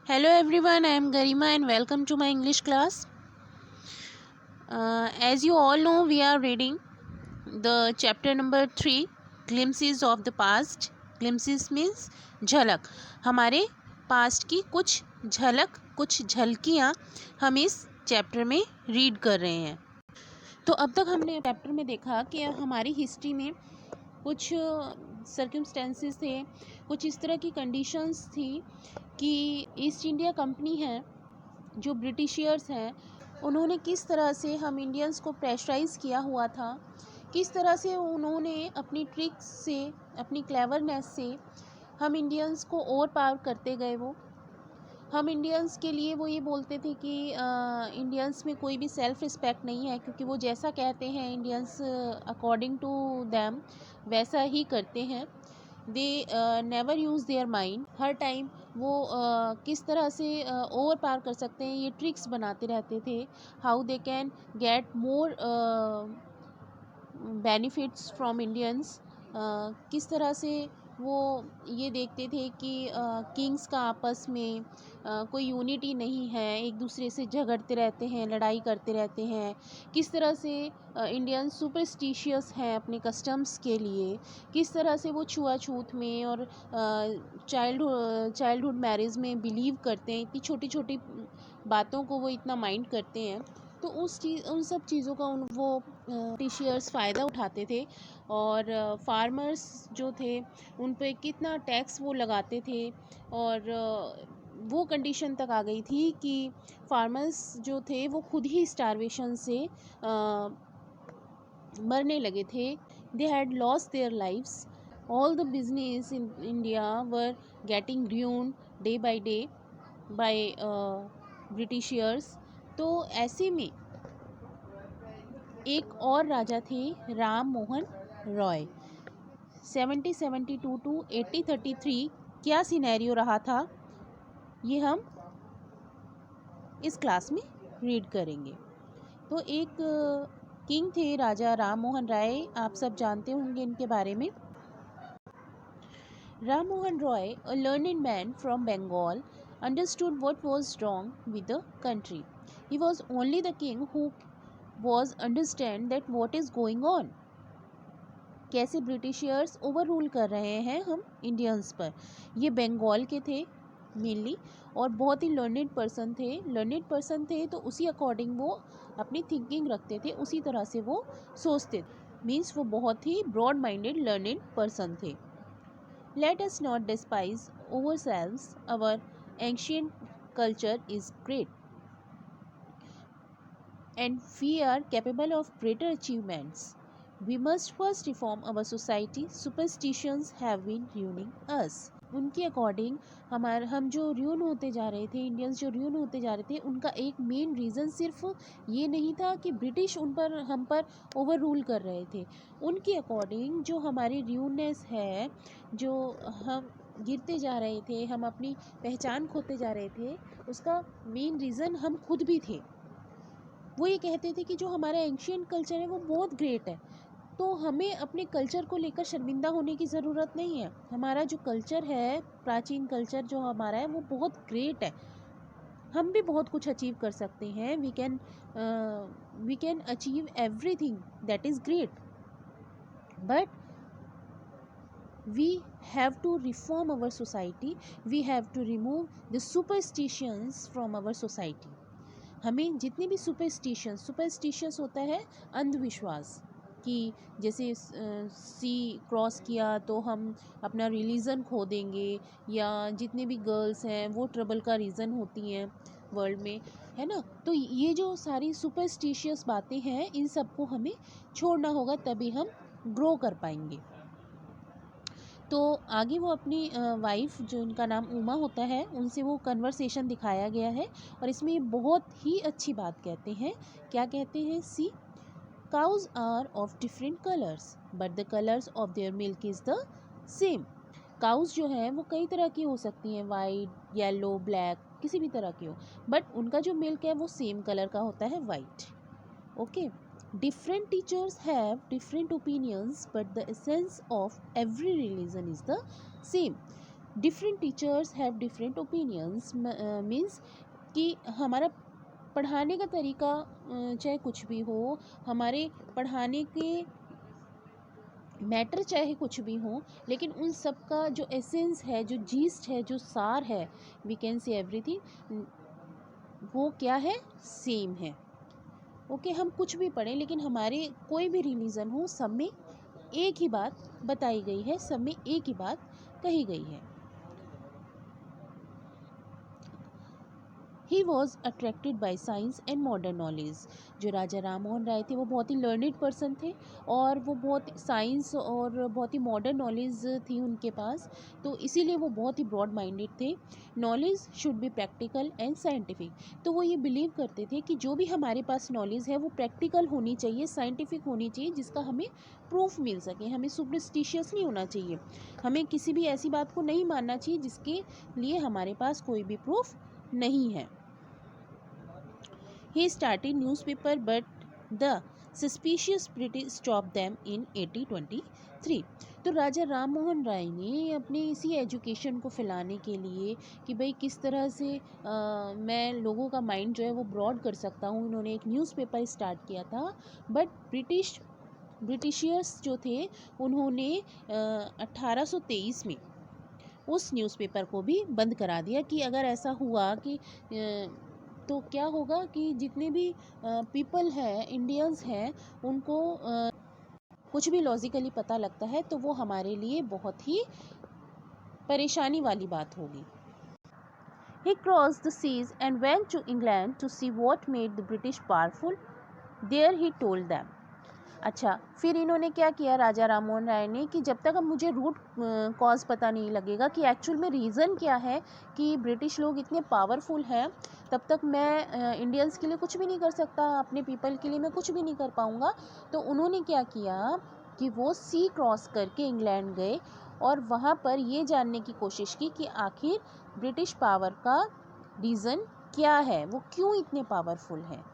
Hello everyone, I am Garima and welcome to my English class. As you all know, we are reading the chapter number 3, Glimpses of the Past. Glimpses means झलक. हमारे past की कुछ झलक, कुछ झलकियाँ हम इस chapter में read कर रहे हैं. तो अब तक हमने चैप्टर में देखा कि हमारी हिस्ट्री में कुछ सर्कमस्टेंसेस थे, कुछ इस तरह की कंडीशंस थी कि ईस्ट इंडिया कंपनी है, जो ब्रिटिशियर्स हैं, उन्होंने किस तरह से हम इंडियंस को प्रेशराइज़ किया हुआ था, किस तरह से उन्होंने अपनी ट्रिक्स से, अपनी क्लेवरनेस से हम इंडियंस को ओवर पावर करते गए. वो हम इंडियंस के लिए वो ये बोलते थे कि इंडियंस में कोई भी सेल्फ़ रिस्पेक्ट नहीं है, क्योंकि वो जैसा कहते हैं इंडियंस अकॉर्डिंग टू दैम वैसा ही करते हैं. They never use their mind. Her time वो किस तरह से ओवर पावर कर सकते हैं ये ट्रिक्स बनाते रहते थे. How they can get more benefits from Indians. किस तरह से वो ये देखते थे कि किंग्स का आपस में कोई यूनिटी नहीं है, एक दूसरे से झगड़ते रहते हैं, लड़ाई करते रहते हैं. किस तरह से इंडियन सुपरस्टिशियस हैं अपने कस्टम्स के लिए, किस तरह से वो छुआछूत में और चाइल्डहुड मैरिज में बिलीव करते हैं. इतनी छोटी छोटी बातों को वो इतना माइंड करते हैं. तो उन सब चीज़ों का वो ब्रिटिशियर्स फ़ायदा उठाते थे. और फार्मर्स जो थे उन पे कितना टैक्स वो लगाते थे. और वो कंडीशन तक आ गई थी कि फार्मर्स जो थे वो खुद ही स्टारवेशन से मरने लगे थे. They had lost their lives. All the business in India were getting ruined day by day by Britishers. तो ऐसे में एक और राजा थे, राम मोहन रॉय. 1772 टू 1833 क्या सिनेरियो रहा था, ये हम इस क्लास में रीड करेंगे. तो एक किंग थे, राजा राम मोहन राय. आप सब जानते होंगे इनके बारे में. Ram Mohan Roy, a learned man from Bengal, understood what was wrong with the country. He was only the king who was understand that what is going on. कैसे ब्रिटिशियर्स ओवर रूल कर रहे हैं हम इंडियंस पर. ये बंगाल के थे mainly और बहुत ही लर्निड पर्सन थे. तो उसी अकॉर्डिंग वो अपनी थिंकिंग रखते थे, उसी तरह से वो सोचते थे. मीन्स वो बहुत ही ब्रॉड माइंडेड लर्निड पर्सन थे. Let us not despise ourselves. Our ancient culture is great, and we are capable of greater achievements. We must first reform our society. Superstitions have been ruining us. उनके according हम जो ruin होते जा रहे थे, Indians जो ruin होते जा रहे थे, उनका एक मेन रीज़न सिर्फ ये नहीं था कि ब्रिटिश हम पर ओवर रूल कर रहे थे. उनके अकॉर्डिंग जो हमारी र्यूनेस है, जो हम गिरते जा रहे थे, हम अपनी पहचान खोते जा रहे थे, उसका मेन रीज़न हम खुद भी थे. वो ये कहते थे कि जो हमारा एंशियंट कल्चर है वो बहुत ग्रेट है, तो हमें अपने कल्चर को लेकर शर्मिंदा होने की ज़रूरत नहीं है. हमारा जो कल्चर है, प्राचीन कल्चर जो हमारा है, वो बहुत ग्रेट है. हम भी बहुत कुछ अचीव कर सकते हैं. We can achieve everything that is great. But we have to reform our society. We have to remove the superstitions from our society. हमें जितने भी सुपरस्टिशियस होता है अंधविश्वास, कि जैसे सी क्रॉस किया तो हम अपना रिलीजन खो देंगे, या जितने भी गर्ल्स हैं वो ट्रबल का रीज़न होती हैं वर्ल्ड में, है ना. तो ये जो सारी सुपरस्टिशियस बातें हैं, इन सबको हमें छोड़ना होगा, तभी हम ग्रो कर पाएंगे. तो आगे वो अपनी वाइफ, जो उनका नाम उमा होता है, उनसे वो कन्वर्सेशन दिखाया गया है. और इसमें बहुत ही अच्छी बात कहते हैं. क्या कहते हैं? See, cows are of different colours but the colours of their milk is the same. Cows जो है वो कई तरह की हो सकती हैं, वाइट, येलो, ब्लैक, किसी भी तरह की हो, बट उनका जो मिल्क है वो सेम कलर का होता है, white. Okay. Different teachers have different opinions, but the essence of every religion is the same. Different teachers have different opinions means कि हमारा पढ़ाने का तरीका चाहे कुछ भी हो, हमारे पढ़ाने के मैटर चाहे कुछ भी हो, लेकिन उन सब का जो एसेंस है, जो जीस्ट है, जो सार है, वी कैन से एवरीथिंग, वो क्या है, सेम है। ओके हम कुछ भी पढ़ें लेकिन हमारे कोई भी रिलीजन हो, सब में एक ही बात बताई गई है, सब में एक ही बात कही गई है। He was attracted by science and modern knowledge. जो राजा राम मोहन राय थे वो बहुत ही लर्निड पर्सन थे और वो बहुत साइंस और बहुत ही मॉडर्न नॉलेज थी उनके पास, तो इसीलिए वो बहुत ही ब्रॉड माइंडेड थे। Knowledge should be practical and scientific. तो वो ये बिलीव करते थे कि जो भी हमारे पास नॉलेज है वो प्रैक्टिकल होनी चाहिए, साइंटिफिक होनी चाहिए, जिसका हमें प्रूफ मिल सके। हमें सुपरस्टिशियस नहीं होना चाहिए, हमें किसी भी ऐसी बात को नहीं मानना चाहिए जिसके लिए हमारे पास कोई भी प्रूफ नहीं है। He started newspaper but the suspicious British stopped them in 1823। तो राजा राम मोहन राय ने अपने इसी एजुकेशन को फैलाने के लिए कि भाई किस तरह से मैं लोगों का माइंड जो है वो ब्रॉड कर सकता हूँ, उन्होंने एक न्यूज़पेपर स्टार्ट किया था। बट ब्रिटिशियर्स जो थे उन्होंने 1823 में उस न्यूज़पेपर को भी बंद करा दिया कि अगर ऐसा हुआ कि तो क्या होगा कि जितने भी पीपल हैं, इंडियंस हैं, उनको कुछ भी लॉजिकली पता लगता है तो वो हमारे लिए बहुत ही परेशानी वाली बात होगी। He crossed the seas and went to England to see what made the British powerful. There he told them। अच्छा, फिर इन्होंने क्या किया राजा राम मोहन राय ने कि जब तक अब मुझे रूट कॉज पता नहीं लगेगा कि एक्चुअल में रीज़न क्या है कि ब्रिटिश लोग इतने पावरफुल हैं, तब तक मैं इंडियंस के लिए कुछ भी नहीं कर सकता, अपने पीपल के लिए मैं कुछ भी नहीं कर पाऊँगा। तो उन्होंने क्या किया कि वो सी क्रॉस करके इंग्लैंड गए और वहाँ पर ये जानने की कोशिश की कि आखिर ब्रिटिश पावर का रीज़न क्या है, वो क्यों इतने पावरफुल हैं।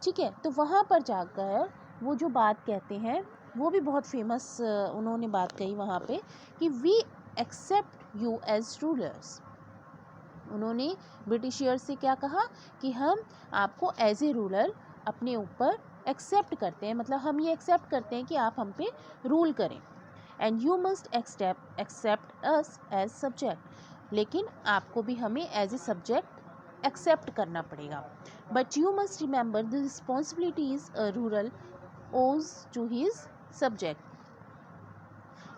ठीक है, तो वहाँ पर जाकर वो जो बात कहते हैं वो भी बहुत फेमस उन्होंने बात कही वहाँ पे कि we accept you as rulers. उन्होंने ब्रिटिशियर्स से क्या कहा कि हम आपको एज ए रूलर अपने ऊपर एक्सेप्ट करते हैं, मतलब हम ये एक्सेप्ट करते हैं कि आप हम पे रूल करें। And you must accept us as subject, लेकिन आपको भी हमें एज ए सब्जेक्ट एक्सेप्ट करना पड़ेगा। But you must remember the responsibilities a rural ओज टू हिज सब्जेक्ट।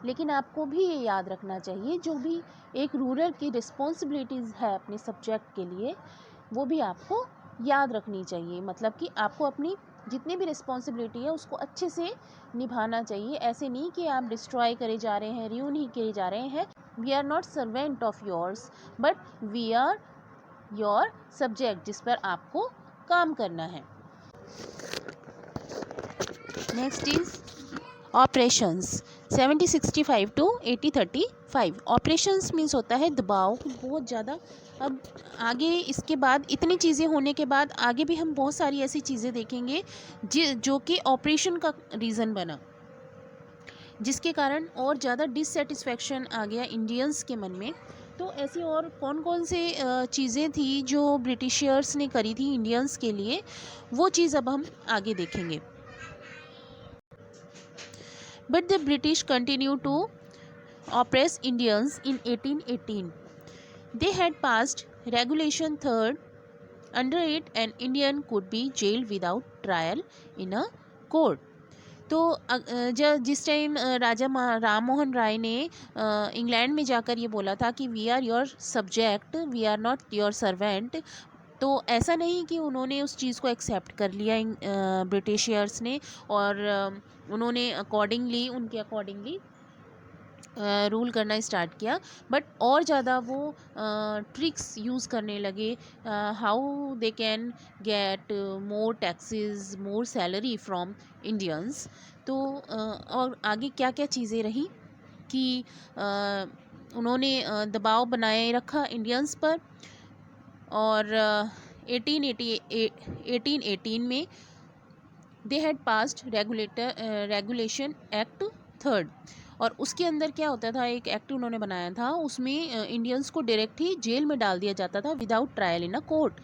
लेकिन आपको भी ये याद रखना चाहिए जो भी एक रूलर की रिस्पॉन्सिबिलिटीज़ है अपने सब्जेक्ट के लिए, वो भी आपको याद रखनी चाहिए। मतलब कि आपको अपनी जितनी भी रिस्पॉन्सिबिलिटी है उसको अच्छे से निभाना चाहिए। ऐसे नहीं कि आप डिस्ट्रॉय करे जा रहे हैं, रियून ही करे जा रहे हैं। We are not servant of yours but we are your subject, जिस पर आपको काम करना है। Next is operations 7065 to 8035। Operations means होता है दबाव, बहुत ज़्यादा। अब आगे इसके बाद इतनी चीज़ें होने के बाद आगे भी हम बहुत सारी ऐसी चीज़ें देखेंगे जो कि ऑपरेशन का रीज़न बना, जिसके कारण और ज़्यादा डिससेटिस्फैक्शन आ गया इंडियंस के मन में। तो ऐसी और कौन कौन से चीज़ें थी जो ब्रिटिशियर्स ने करी थी इंडियंस के लिए, वो चीज़ अब हम आगे देखेंगे। But the British continued to oppress Indians in 1818. They had passed Regulation 3rd. Under it, an Indian could be jailed without trial in a court. तो जिस टाइम राजा राम मोहन राय ने इंग्लैंड में जाकर ये बोला था कि we are your subject, we are not your servant, तो ऐसा नहीं कि उन्होंने उस चीज़ को एक्सेप्ट कर लिया ब्रिटिशियर्स ने और उन्होंने उनके अकॉर्डिंगली रूल करना स्टार्ट किया, बट और ज़्यादा वो ट्रिक्स यूज़ करने लगे, how they can get more taxes, more salary from Indians. तो और आगे क्या क्या चीज़ें रही कि उन्होंने दबाव बनाए रखा इंडियंस पर। और 1818 में they had passed regulation act 3rd। और उसके अंदर क्या होता था, एक एक्ट उन्होंने बनाया था, उसमें इंडियंस को डायरेक्ट ही जेल में डाल दिया जाता था without trial in a court.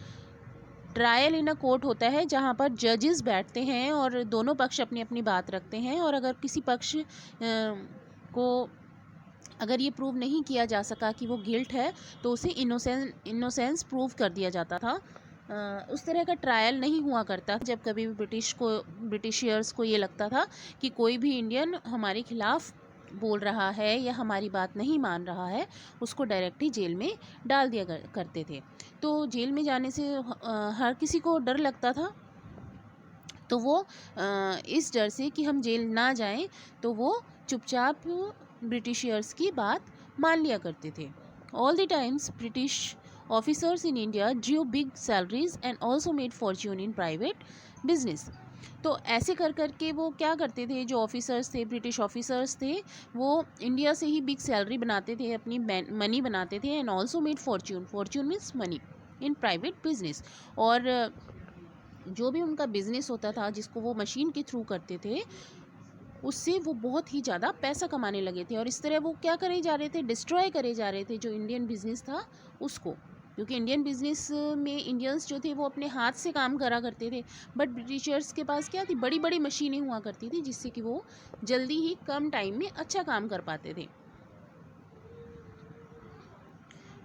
Trial in a court होता है जहाँ पर जजेस बैठते हैं और दोनों पक्ष अपनी अपनी बात रखते हैं, और अगर किसी पक्ष को अगर ये प्रूव नहीं किया जा सका कि वो गिल्ट है तो उसे इनोसेंस प्रूव कर दिया जाता था। उस तरह का ट्रायल नहीं हुआ करता जब कभी भी ब्रिटिशियर्स को ये लगता था कि कोई भी इंडियन हमारे खिलाफ बोल रहा है या हमारी बात नहीं मान रहा है, उसको डायरेक्ट ही जेल में डाल दिया करते थे। तो जेल में जाने से हर किसी को डर लगता था, तो वो इस डर से कि हम जेल ना जाएं तो वो चुपचाप ब्रिटिशियर्स की बात मान लिया करते थे। All the times British officers in India Drew big salaries and also made Fortune in private business. तो ऐसे कर कर के वो क्या करते थे, जो ऑफिसर्स थे, ब्रिटिश ऑफिसर्स थे, वो इंडिया से ही बिग सैलरी बनाते थे, अपनी मनी बनाते थे, and also made Fortune. Fortune means money in private business. और जो भी उनका बिजनेस होता था जिसको वो मशीन के थ्रू करते थे, उससे वो बहुत ही ज़्यादा पैसा कमाने लगे थे। और इस तरह वो क्या करे जा रहे थे, डिस्ट्रॉय करे जा रहे थे जो इंडियन बिजनेस था उसको, क्योंकि इंडियन बिजनेस में इंडियंस जो थे वो अपने हाथ से काम करा करते थे, बट ब्रिटिशर्स के पास क्या थी, बड़ी बड़ी मशीनें हुआ करती थी जिससे कि वो जल्दी ही कम टाइम में अच्छा काम कर पाते थे।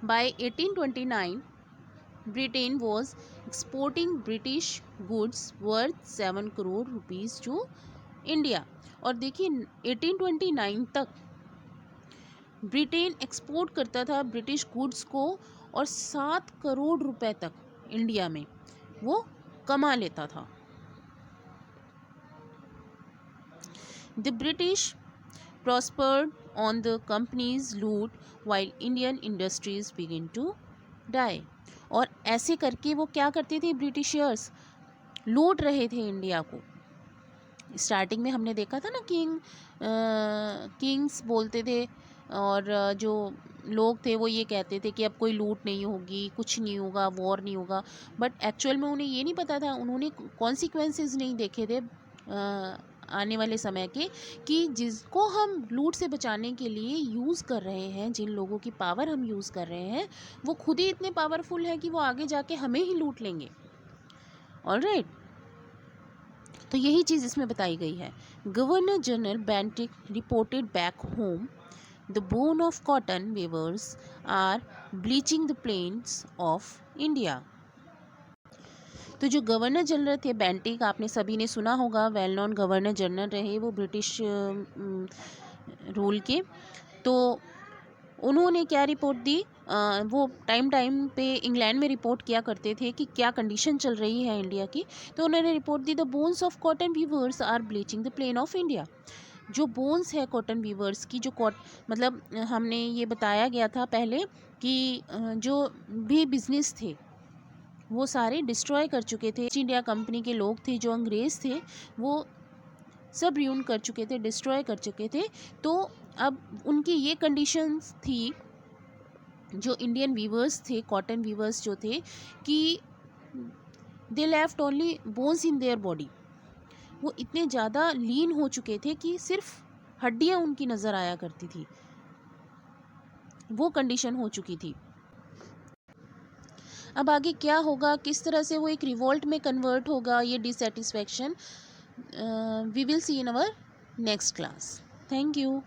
By 1829 Britain was exporting British goods worth 7 crore rupees to India. और देखिए 1829 तक ब्रिटेन एक्सपोर्ट करता था ब्रिटिश गुड्स को, और 7 करोड़ रुपए तक इंडिया में वो कमा लेता था। The British prospered on the company's loot while Indian industries began to die। और ऐसे करके वो क्या करते थे, ब्रिटिशर्स लूट रहे थे इंडिया को। स्टार्टिंग में हमने देखा था ना, किंग्स बोलते थे, और जो लोग थे वो ये कहते थे कि अब कोई लूट नहीं होगी, कुछ नहीं होगा, वॉर नहीं होगा, बट एक्चुअल में उन्हें ये नहीं पता था, उन्होंने कॉन्सिक्वेंसेस नहीं देखे थे आने वाले समय के, कि जिसको हम लूट से बचाने के लिए यूज़ कर रहे हैं, जिन लोगों की पावर हम यूज़ कर रहे हैं, वो खुद ही इतने पावरफुल हैं कि वो आगे जाके हमें ही लूट लेंगे। ऑलराइट, तो यही चीज़ इसमें बताई गई है। Governor general Bentinck reported back home the bone of cotton weavers are bleaching the plains of India. तो जो गवर्नर जनरल थे बेंटिक, आपने सभी ने सुना होगा, वेल नोन गवर्नर जनरल रहे वो ब्रिटिश रूल के। तो उन्होंने क्या रिपोर्ट दी, वो टाइम टाइम पे इंग्लैंड में रिपोर्ट किया करते थे कि क्या कंडीशन चल रही है इंडिया की। तो उन्होंने रिपोर्ट दी, the bones of cotton weavers are bleaching the plain of India. जो बोन्स है कॉटन वीवर्स की, जो मतलब हमने ये बताया गया था पहले कि जो भी बिजनेस थे वो सारे डिस्ट्रॉय कर चुके थे। ईस्ट इंडिया कंपनी के लोग थे, जो अंग्रेज़ थे, वो सब र्यून कर चुके थे, डिस्ट्रॉय कर चुके थे। तो अब उनकी ये कंडीशंस थी, जो इंडियन वीवर्स थे, कॉटन वीवर्स जो थे, कि they left only bones in their body. वो इतने ज़्यादा लीन हो चुके थे कि सिर्फ हड्डियाँ उनकी नज़र आया करती थी, वो कंडीशन हो चुकी थी। अब आगे क्या होगा, किस तरह से वो एक रिवोल्ट में कन्वर्ट होगा, ये dissatisfaction, we will see in our next class. Thank you.